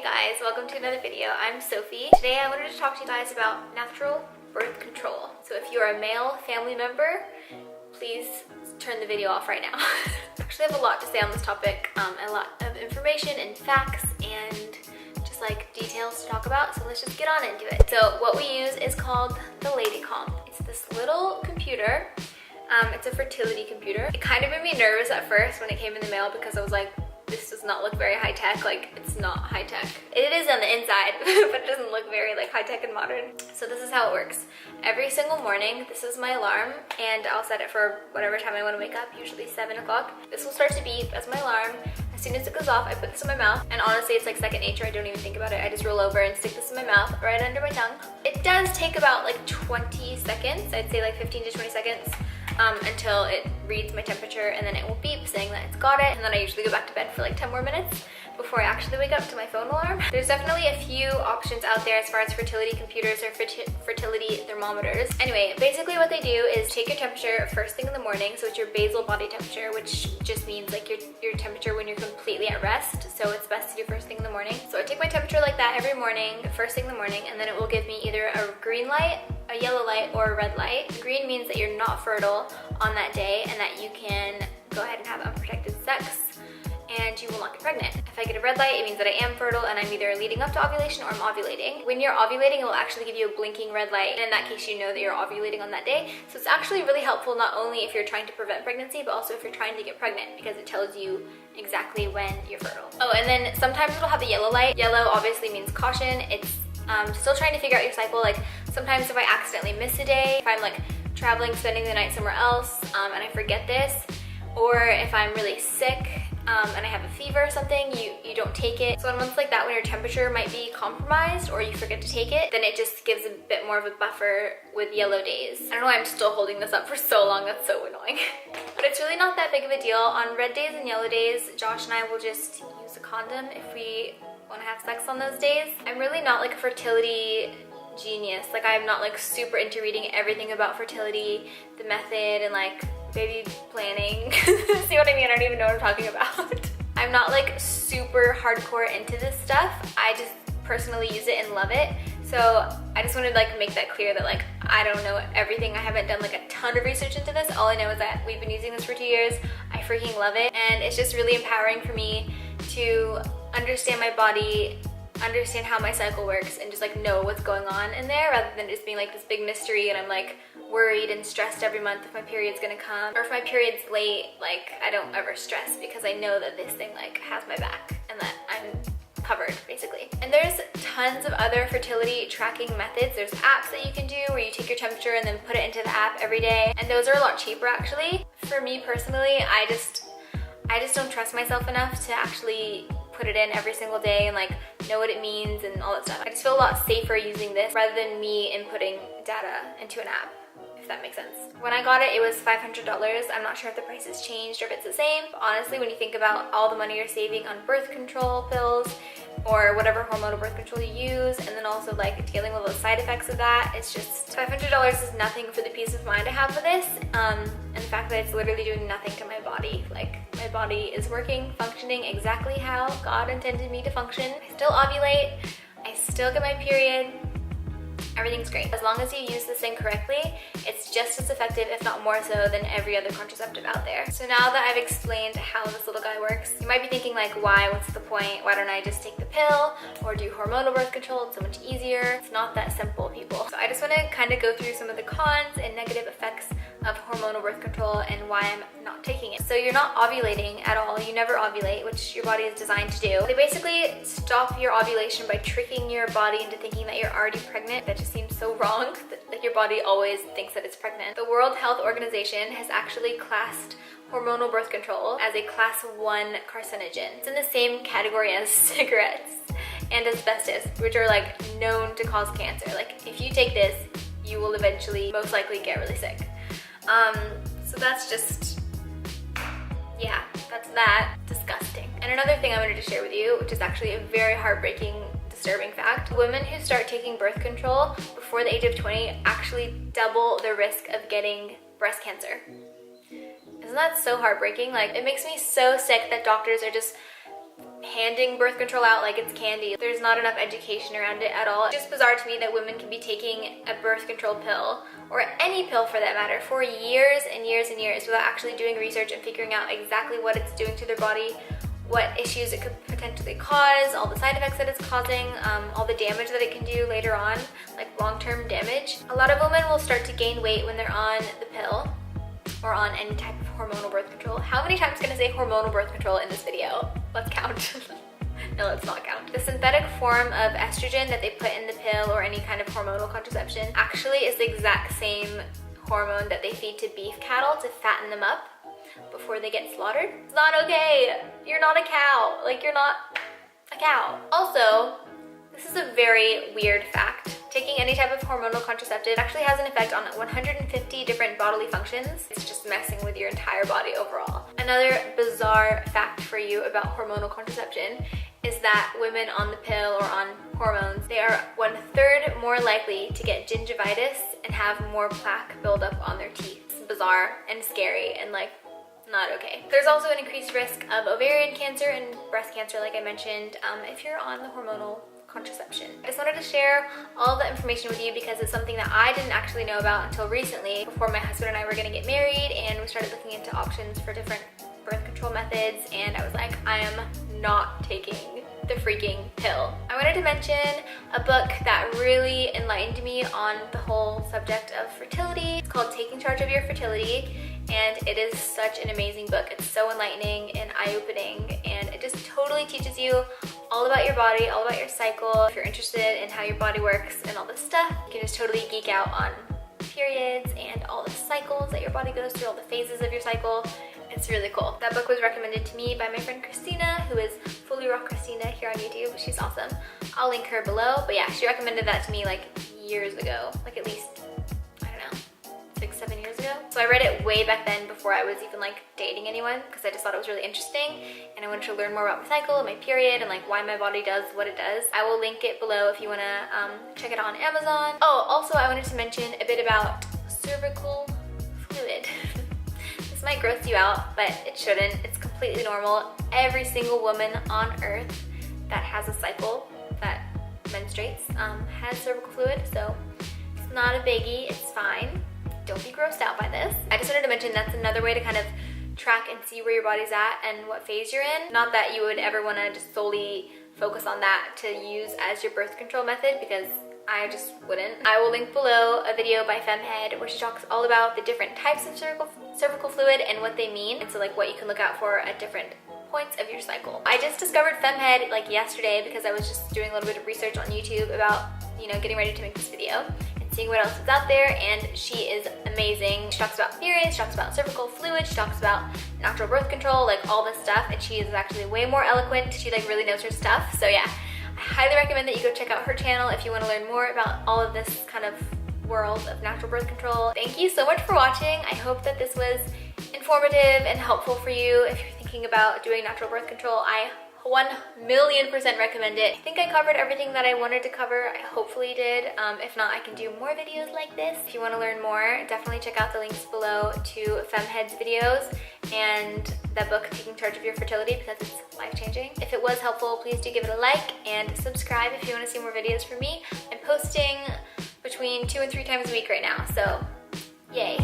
guys, welcome to another video. I'm Sophie. Today I wanted to talk to you guys about natural birth control. So if you're a male family member, please turn the video off right now. I actually have a lot to say on this topic, a lot of information and facts and just like details to talk about, so let's just get on into it. So what we use is called the Lady Comp. It's this little computer. It's a fertility computer. It kind of made me nervous at first when it came in the mail because I was like, this does not look very high-tech. Like, it's not high-tech. It is on the inside, but it doesn't look very like high-tech and modern. So this is how it works. Every single morning, this is my alarm, and I'll set it for whatever time I want to wake up, usually 7 o'clock. This will start to beep as my alarm. As soon as it goes off, I put this in my mouth, and honestly, it's like second nature. I don't even think about it. I just roll over and stick this in my mouth, right under my tongue. It does take about like 20 seconds. I'd say like 15 to 20 seconds. Until it reads my temperature, and then it will beep saying that it's got it, and then I usually go back to bed for like 10 more minutes before I actually wake up to my phone alarm. There's definitely a few options out there as far as fertility computers or fertility thermometers. Anyway, basically what they do is take your temperature first thing in the morning, so it's your basal body temperature, which just means like your temperature when you're completely at rest, so it's best to do first thing in the morning. So I take my temperature like that every morning, first thing in the morning, and then it will give me either a green light, a yellow light, or a red light. Green means that you're not fertile on that day and that you can go ahead and have unprotected sex and you will not get pregnant. If I get a red light, it means that I am fertile and I'm either leading up to ovulation or I'm ovulating. When you're ovulating, it will actually give you a blinking red light, and in that case you know that you're ovulating on that day. So it's actually really helpful not only if you're trying to prevent pregnancy, but also if you're trying to get pregnant, because it tells you exactly when you're fertile. Oh, and then sometimes it'll have a yellow light. Yellow obviously means caution. It's still trying to figure out your cycle. Like sometimes if I accidentally miss a day, if I'm like traveling, spending the night somewhere else, and I forget this, or if I'm really sick and I have a fever or something, you don't take it. So on months like that when your temperature might be compromised or you forget to take it, then it just gives a bit more of a buffer with yellow days. I don't know why I'm still holding this up for so long, that's so annoying. But it's really not that big of a deal. On red days and yellow days, Josh and I will just use a condom if we want to have sex on those days. I'm really not like a fertility genius. Like I'm not like super into reading everything about fertility, the method, and like baby planning. See what I mean? I don't even know what I'm talking about. I'm not like super hardcore into this stuff. I just personally use it and love it. So I just wanted to like make that clear that like I don't know everything. I haven't done like a ton of research into this. All I know is that we've been using this for 2 years. I freaking love it, and it's just really empowering for me to understand my body, understand how my cycle works, and just like know what's going on in there, rather than just being like this big mystery and I'm like worried and stressed every month if my period's gonna come, or if my period's late. Like I don't ever stress because I know that this thing like has my back and that I'm covered basically. And there's tons of other fertility tracking methods. There's apps that you can do where you take your temperature and then put it into the app every day, and those are a lot cheaper actually. For me personally, I just don't trust myself enough to actually put it in every single day and like know what it means and all that stuff. I just feel a lot safer using this rather than me inputting data into an app, if that makes sense. When I got it, it was $500. I'm not sure if the price has changed or if it's the same. But honestly, when you think about all the money you're saving on birth control pills or whatever hormonal birth control you use, and then also like dealing with the side effects of that, it's just $500 is nothing for the peace of mind I have with this, and the fact that it's literally doing nothing to my body. Like my body is working, functioning exactly how God intended me to function. I still ovulate, I still get my period. Everything's great. As long as you use this thing correctly, it's just as effective, if not more so, than every other contraceptive out there. So now that I've explained how this little guy works, you might be thinking like, why? What's the point? Why don't I just take the pill or do hormonal birth control? It's so much easier. It's not that simple, people. So I just want to kind of go through some of the cons and negative effects of hormonal birth control and why I'm not taking it. So you're not ovulating at all. You never ovulate, which your body is designed to do. They basically stop your ovulation by tricking your body into thinking that you're already pregnant. That just seems so wrong, that your body always thinks that it's pregnant. The World Health Organization has actually classed hormonal birth control as a class 1 carcinogen. It's in the same category as cigarettes and asbestos, which are like known to cause cancer. Like if you take this, you will eventually most likely get really sick. So that's just, yeah, that's that. Disgusting. And another thing I wanted to share with you, which is actually a very heartbreaking, disturbing fact. Women who start taking birth control before the age of 20 actually double the risk of getting breast cancer. Isn't that so heartbreaking? Like, it makes me so sick that doctors are just handing birth control out like it's candy. There's not enough education around it at all. It's just bizarre to me that women can be taking a birth control pill, or any pill for that matter, for years and years and years without actually doing research and figuring out exactly what it's doing to their body, what issues it could potentially cause, all the side effects that it's causing, all the damage that it can do later on, like long-term damage. A lot of women will start to gain weight when they're on the pill or on any type of hormonal birth control. How many times can I say hormonal birth control in this video? Let's count. No, let's not count. The synthetic form of estrogen that they put in the pill or any kind of hormonal contraception actually is the exact same hormone that they feed to beef cattle to fatten them up before they get slaughtered. It's not okay. You're not a cow. Like, you're not a cow. Also, this is a very weird fact. Taking any type of hormonal contraceptive actually has an effect on 150 different bodily functions. It's just messing with your entire body overall. Another bizarre fact for you about hormonal contraception is that women on the pill or on hormones, they are 1/3 more likely to get gingivitis and have more plaque buildup on their teeth. It's bizarre and scary and like not okay. There's also an increased risk of ovarian cancer and breast cancer, like I mentioned, if you're on the hormonal contraception. I just wanted to share all the information with you because it's something that I didn't actually know about until recently, before my husband and I were gonna get married, and we started looking into options for different birth control methods, and I was like, I am not taking the freaking pill. I wanted to mention a book that really enlightened me on the whole subject of fertility. It's called Taking Charge of Your Fertility, and it is such an amazing book. It's so enlightening and eye-opening, and it just totally teaches you all about your body, all about your cycle. If you're interested in how your body works and all this stuff, you can just totally geek out on periods and all the cycles that your body goes through, all the phases of your cycle. It's really cool. That book was recommended to me by my friend Christina, who is Fully Rock Christina here on YouTube. She's awesome. I'll link her below. But yeah, she recommended that to me like years ago, like at least, I don't know, 6-7 years ago. So I read it way back then before I was even like dating anyone, because I just thought it was really interesting and I wanted to learn more about my cycle, my period, and like why my body does what it does. I will link it below if you want to check it out on Amazon. Oh, also I wanted to mention a bit about cervical fluid. This might gross you out, but it shouldn't. It's completely normal. Every single woman on earth that has a cycle, that menstruates, has cervical fluid, so it's not a biggie, it's fine. Don't be grossed out by this. I just wanted to mention that's another way to kind of track and see where your body's at and what phase you're in. Not that you would ever want to just solely focus on that to use as your birth control method, because I just wouldn't. I will link below a video by Femhead where she talks all about the different types of cervical fluid and what they mean, and so like what you can look out for at different points of your cycle. I just discovered Femhead like yesterday because I was just doing a little bit of research on YouTube about, you know, getting ready to make this video and seeing what else is out there, and she is amazing. She talks about periods, she talks about cervical fluid, she talks about natural birth control, like all this stuff, and she is actually way more eloquent. She like really knows her stuff. So yeah, I highly recommend that you go check out her channel if you want to learn more about all of this kind of world of natural birth control. Thank you so much for watching. I hope that this was informative and helpful for you if you're thinking about doing natural birth control. I 1,000,000% recommend it. I think I covered everything that I wanted to cover. I hopefully did. If not, I can do more videos like this. If you want to learn more, definitely check out the links below to Femhead's videos and that book, Taking Charge of Your Fertility, because it's life-changing. If it was helpful, please do give it a like and subscribe if you want to see more videos from me. I'm posting between 2 and 3 times a week right now, so yay.